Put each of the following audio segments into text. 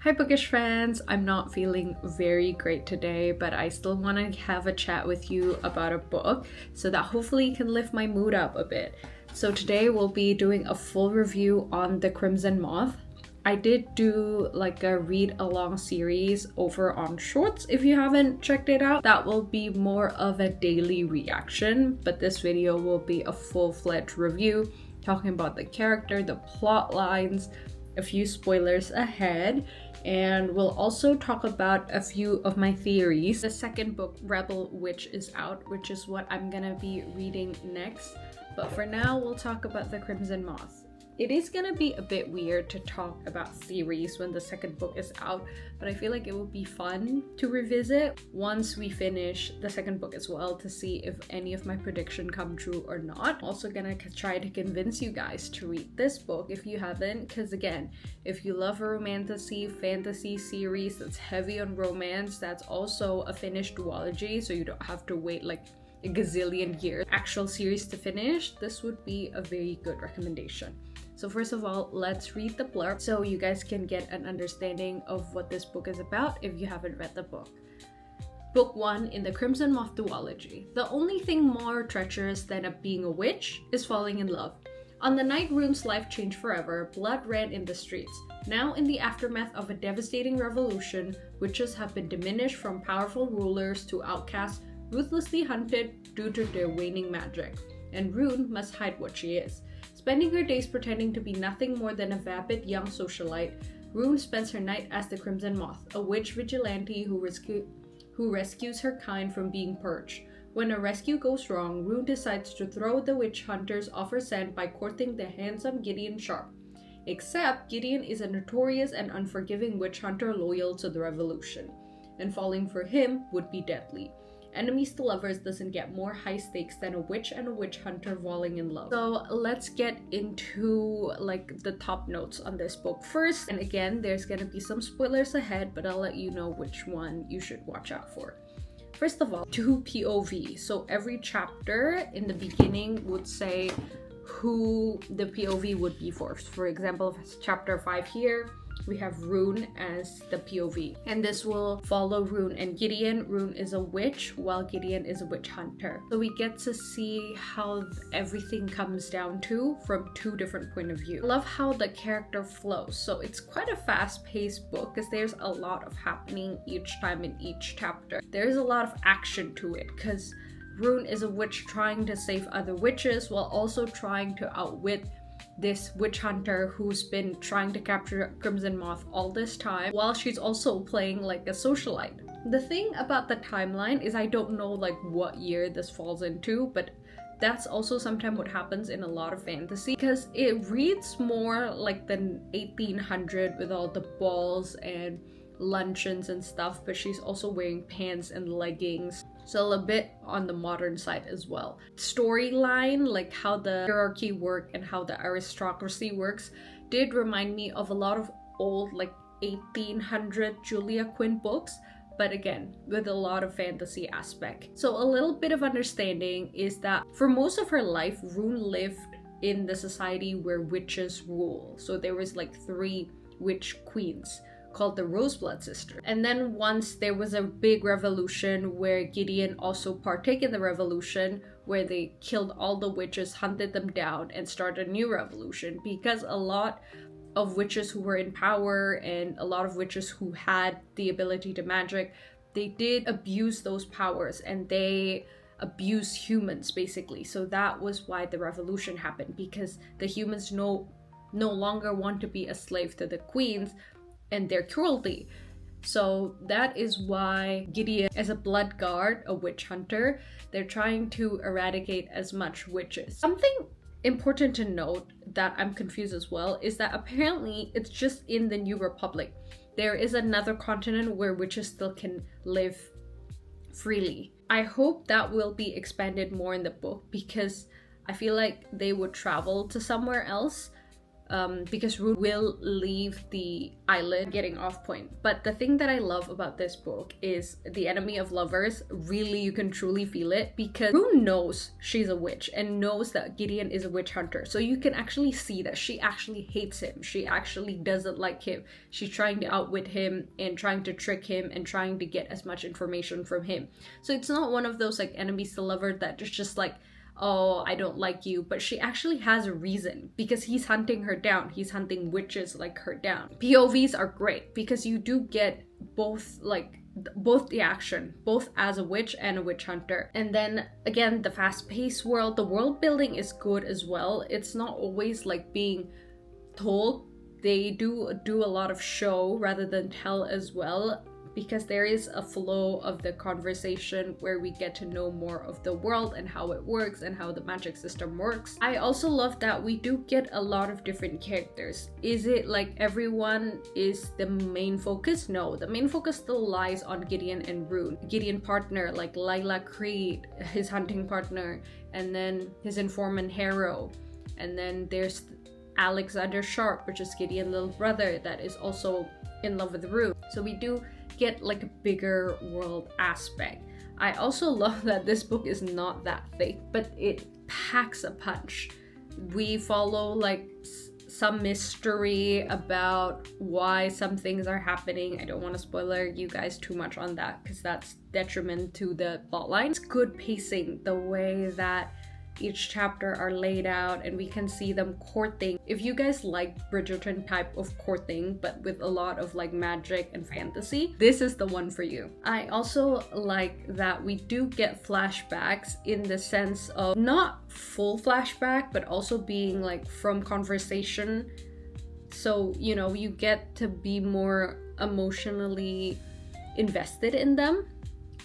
Hi Bookish fans! I'm not feeling very great today, but I still want to have a chat with you about a book so that hopefully can lift my mood up a bit. So today we'll be doing a full review on The Crimson Moth. I did do like a read along series over on Shorts if you haven't checked it out. That will be more of a daily reaction, but this video will be a full-fledged review talking about the character, the plot lines, a few spoilers ahead, and we'll also talk about a few of my theories. The second book, Rebel Witch, is out, which is what I'm gonna be reading next. But for now, we'll talk about The Crimson Moth. It is gonna be a bit weird to talk about theories when the second book is out, but I feel like it would be fun to revisit once we finish the second book as well to see if any of my prediction come true or not. I'm also gonna try to convince you guys to read this book if you haven't, because again, if you love a romantasy fantasy series that's heavy on romance, that's also a finished duology, so you don't have to wait like a gazillion years actual series to finish, this would be a very good recommendation. So first of all, let's read the blurb so you guys can get an understanding of what this book is about if you haven't read the book. Book 1 in the Crimson Moth duology. The only thing more treacherous than being a witch is falling in love. On the night Rune's life changed forever, blood ran in the streets. Now in the aftermath of a devastating revolution, witches have been diminished from powerful rulers to outcasts, ruthlessly hunted due to their waning magic. And Rune must hide what she is. Spending her days pretending to be nothing more than a vapid young socialite, Rune spends her night as the Crimson Moth, a witch vigilante who rescues her kind from being purged. When a rescue goes wrong, Rune decides to throw the witch hunters off her scent by courting the handsome Gideon Sharp. Except Gideon is a notorious and unforgiving witch hunter loyal to the revolution, and falling for him would be deadly. Enemies to lovers doesn't get more high stakes than a witch and a witch hunter falling in love. So let's get into like the top notes on this book first. And again, there's gonna be some spoilers ahead, but I'll let you know which one you should watch out for. First of all, 2 POVs. So every chapter in the beginning would say who the POV would be for. For example, chapter 5 here, we have Rune as the POV, and this will follow Rune and Gideon. Rune is a witch while Gideon is a witch hunter. So we get to see how everything comes down to from 2 different point of view. I love how the character flows. So it's quite a fast-paced book because there's a lot of happening each time in each chapter. There's a lot of action to it because Rune is a witch trying to save other witches while also trying to outwit this witch hunter who's been trying to capture Crimson Moth all this time, while she's also playing like a socialite. The thing about the timeline is I don't know like what year this falls into, but that's also sometimes what happens in a lot of fantasy because it reads more like the 1800 with all the balls and luncheons and stuff, but she's also wearing pants and leggings, so a bit on the modern side as well. Storyline, like how the hierarchy work and how the aristocracy works, did remind me of a lot of old like 1800 Julia Quinn books, but again with a lot of fantasy aspect. So a little bit of understanding is that for most of her life, Rune lived in the society where witches rule. So there was like 3 witch queens called the Roseblood Sisters. And then once there was a big revolution where Gideon also partook in the revolution, where they killed all the witches, hunted them down, and started a new revolution, because a lot of witches who were in power and a lot of witches who had the ability to magic, they did abuse those powers and they abused humans basically. So that was why the revolution happened, because the humans no longer want to be a slave to the queens and their cruelty. So that is why Gideon, as a blood guard, a witch hunter, they're trying to eradicate as much witches. Something important to note that I'm confused as well is that apparently it's just in the New Republic. There is another continent where witches still can live freely. I hope that will be expanded more in the book because I feel like they would travel to somewhere else because Rune will leave the island getting off point. But the thing that I love about this book is the enemy of lovers. Really, you can truly feel it because Rune knows she's a witch and knows that Gideon is a witch hunter. So you can actually see that she actually hates him. She actually doesn't like him. She's trying to outwit him and trying to trick him and trying to get as much information from him. So it's not one of those like enemies to lover that is just like, oh, I don't like you, but she actually has a reason because he's hunting her down. He's hunting witches like her down. POVs are great because you do get both the action, both as a witch and a witch hunter. And then again, the fast-paced world, the world building is good as well. It's not always like being told. They do a lot of show rather than tell as well, because there is a flow of the conversation where we get to know more of the world and how it works and how the magic system works. I also love that we do get a lot of different characters. Is it like everyone is the main focus? No, the main focus still lies on Gideon and Rune. Gideon partner like Lila Creed, his hunting partner, and then his informant Harrow. And then there's Alexander Sharp, which is Gideon's little brother that is also in love with Rune. So we do get like a bigger world aspect. I also love that this book is not that thick, but it packs a punch. We follow like some mystery about why some things are happening. I don't want to spoiler you guys too much on that because that's detriment to the plotline. It's good pacing, the way that each chapter are laid out and we can see them courting. If you guys like Bridgerton type of courting but with a lot of like magic and fantasy, this is the one for you. I also like that we do get flashbacks in the sense of not full flashback but also being like from conversation, so you know you get to be more emotionally invested in them.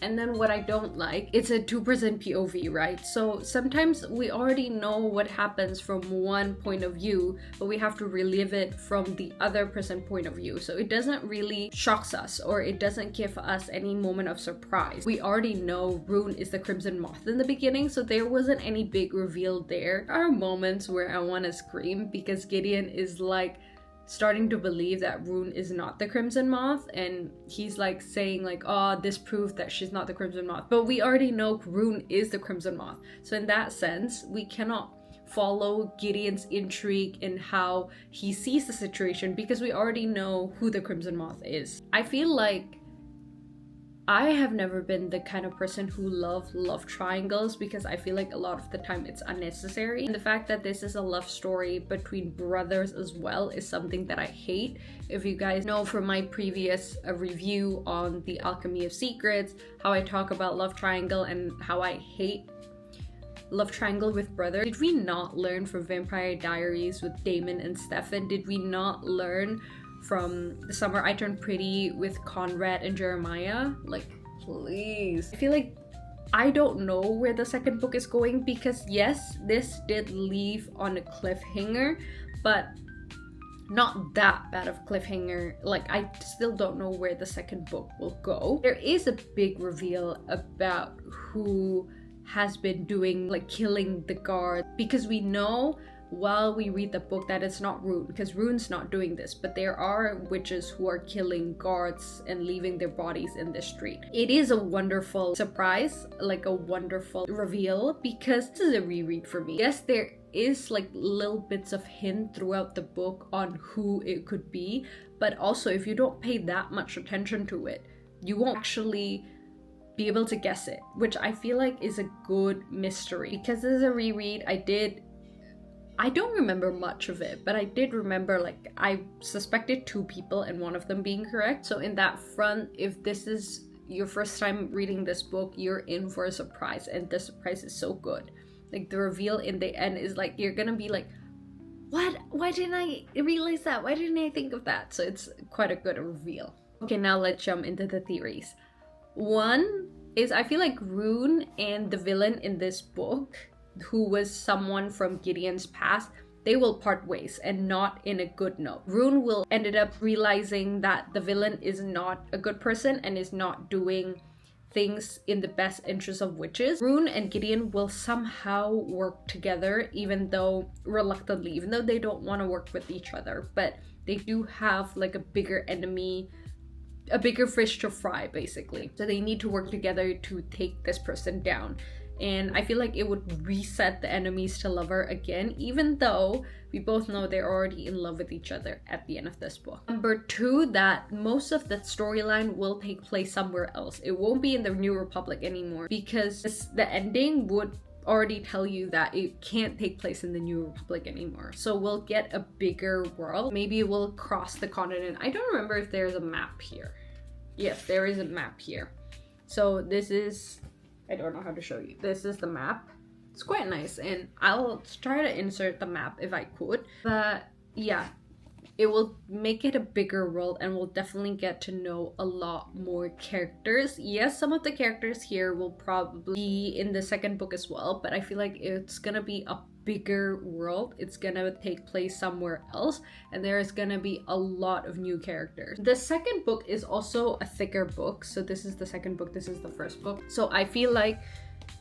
And then what I don't like, it's a 2% POV, right? So sometimes we already know what happens from one point of view, but we have to relive it from the other person point of view. So it doesn't really shocks us, or it doesn't give us any moment of surprise. We already know Rune is the Crimson Moth in the beginning, so there wasn't any big reveal there. There are moments where I want to scream because Gideon is like starting to believe that Rune is not the Crimson Moth, and he's like saying like, oh, this proved that she's not the Crimson Moth, but we already know Rune is the Crimson Moth. So in that sense, we cannot follow Gideon's intrigue in how he sees the situation because we already know who the Crimson Moth is. I feel like I have never been the kind of person who love triangles because I feel like a lot of the time it's unnecessary. And the fact that this is a love story between brothers as well is something that I hate. If you guys know from my previous review on The Alchemy of Secrets, how I talk about love triangle and how I hate love triangle with brothers. Did we not learn from Vampire Diaries with Damon and Stefan? Did we not learn from The Summer I Turned Pretty with Conrad and Jeremiah? Like, please. I feel like I don't know where the second book is going because yes, this did leave on a cliffhanger, but not that bad of cliffhanger. Like, I still don't know where the second book will go. There is a big reveal about who has been doing like killing the guard, because we know while we read the book that it's not Rune, because Rune's not doing this, but there are witches who are killing guards and leaving their bodies in the street. It is a wonderful surprise, like a wonderful reveal, because this is a reread for me. Yes, there is like little bits of hint throughout the book on who it could be, but also if you don't pay that much attention to it, you won't actually be able to guess it, which I feel like is a good mystery. Because this is a reread, I don't remember much of it, but I did remember like I suspected 2 people and one of them being correct. So in that front, if this is your first time reading this book, you're in for a surprise, and the surprise is so good. Like the reveal in the end is like, you're gonna be like, what? Why didn't I realize that? Why didn't I think of that? So it's quite a good reveal. Okay, now let's jump into the theories. One is I feel like Rune and the villain in this book, who was someone from Gideon's past, they will part ways, and not in a good note. Rune will ended up realizing that the villain is not a good person and is not doing things in the best interest of witches. Rune and Gideon will somehow work together, even though reluctantly, even though they don't want to work with each other, but they do have like a bigger enemy, a bigger fish to fry basically. So they need to work together to take this person down. And I feel like it would reset the enemies to lover again, even though we both know they're already in love with each other at the end of this book. Number 2, that most of the storyline will take place somewhere else. It won't be in the New Republic anymore, because the ending would already tell you that it can't take place in the New Republic anymore. So we'll get a bigger world. Maybe we'll cross the continent. I don't remember if there's a map here. Yes, there is a map here. So this is, I don't know how to show you. This is the map. It's quite nice, and I'll try to insert the map if I could. But yeah, it will make it a bigger world, and we'll definitely get to know a lot more characters. Yes, some of the characters here will probably be in the second book as well, but I feel like it's gonna be a bigger world. It's gonna take place somewhere else, and there is gonna be a lot of new characters. The second book is also a thicker book. So this is the second book, this is the first book. So I feel like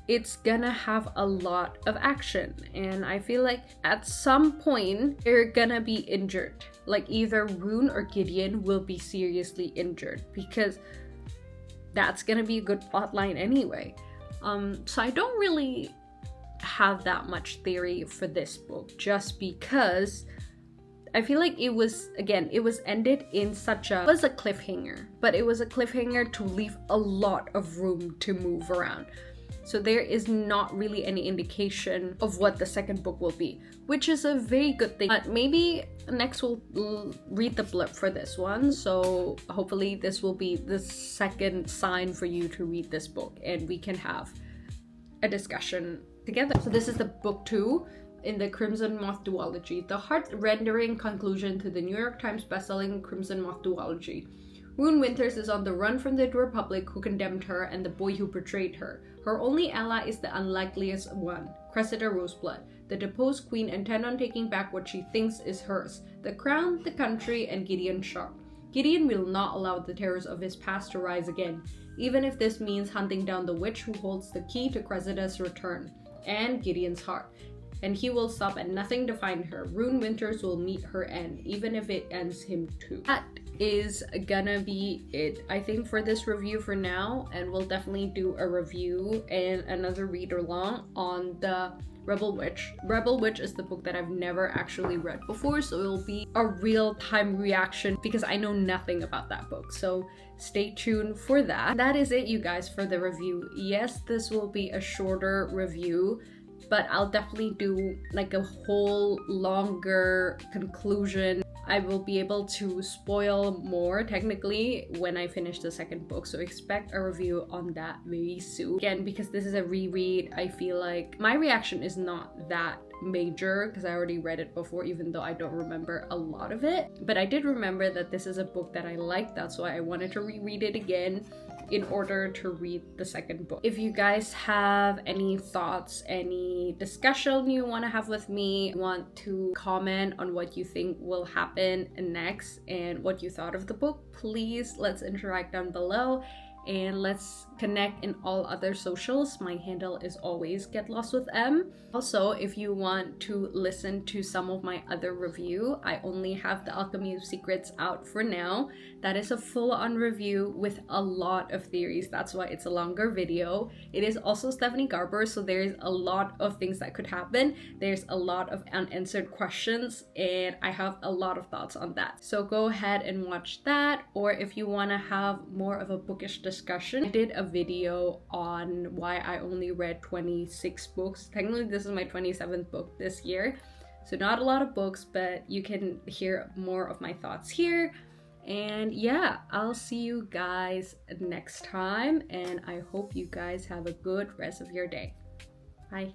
it's gonna have a lot of action, and I feel like at some point they're gonna be injured. Like either Rune or Gideon will be seriously injured, because that's gonna be a good plot line anyway. So I don't really have that much theory for this book, just because I feel like it was ended in such a, it was a cliffhanger, but it was a cliffhanger to leave a lot of room to move around. So there is not really any indication of what the second book will be, which is a very good thing. But maybe next we'll read the blurb for this one. So hopefully this will be the second sign for you to read this book, and we can have a discussion together. So this is the book 2 in the Crimson Moth duology, the heart-rendering conclusion to the New York Times bestselling Crimson Moth duology. Rune Winters is on the run from the Republic who condemned her and the boy who betrayed her. Her only ally is the unlikeliest one, Cressida Roseblood, the deposed queen intent on taking back what she thinks is hers, the crown, the country, and Gideon Sharp. Gideon will not allow the terrors of his past to rise again, even if this means hunting down the witch who holds the key to Cressida's return, and Gideon's heart. And he will stop at nothing to find her. Rune Winters will meet her end, even if it ends him too. That is gonna be it, I think, for this review for now, and we'll definitely do a review and another read along on the Rebel Witch. Rebel Witch is the book that I've never actually read before, so it'll be a real-time reaction because I know nothing about that book. So stay tuned for that. That is it, you guys, for the review. Yes, this will be a shorter review, but I'll definitely do like a whole longer conclusion. I will be able to spoil more technically when I finish the second book, so expect a review on that very soon. Again, because this is a reread, I feel like my reaction is not that major because I already read it before, even though I don't remember a lot of it. But I did remember that this is a book that I liked, that's why I wanted to reread it again in order to read the second book. If you guys have any thoughts, any discussion you want to have with me, want to comment on what you think will happen next and what you thought of the book, please let's interact down below. And let's connect in all other socials. My handle is always Get Lost with M. Also, if you want to listen to some of my other review, I only have The Alchemy of Secrets out for now. That is a full-on review with a lot of theories. That's why it's a longer video. It is also Stephanie Garber, so there's a lot of things that could happen. There's a lot of unanswered questions, and I have a lot of thoughts on that. So go ahead and watch that, or if you want to have more of a bookish discussion, I did a video on why I only read 26 books. Technically, this is my 27th book this year, so not a lot of books, but you can hear more of my thoughts here. And yeah, I'll see you guys next time, and I hope you guys have a good rest of your day. Bye.